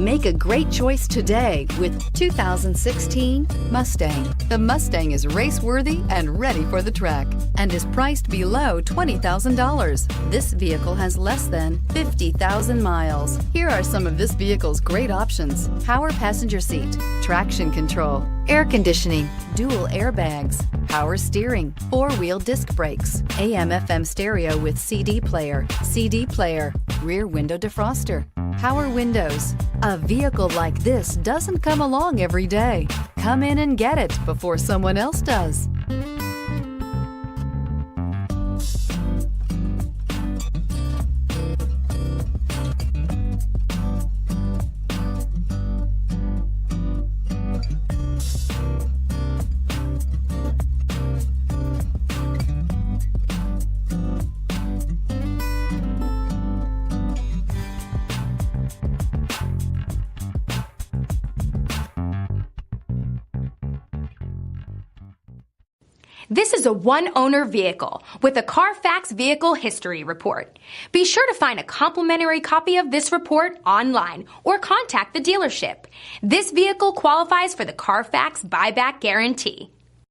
Make a great choice today with 2016 Mustang. The Mustang is race-worthy and ready for the track and is priced below $20,000. This vehicle has less than 50,000 miles. Here are some of this vehicle's great options: power passenger seat, traction control, air conditioning, dual airbags, power steering, four-wheel disc brakes, AM/FM stereo with CD player, rear window defroster, power windows. A vehicle like this doesn't come along every day. Come in and get it before someone else does. This is a one-owner vehicle with a CARFAX Vehicle History Report. Be sure to find a complimentary copy of this report online or contact the dealership. This vehicle qualifies for the CARFAX Buyback Guarantee.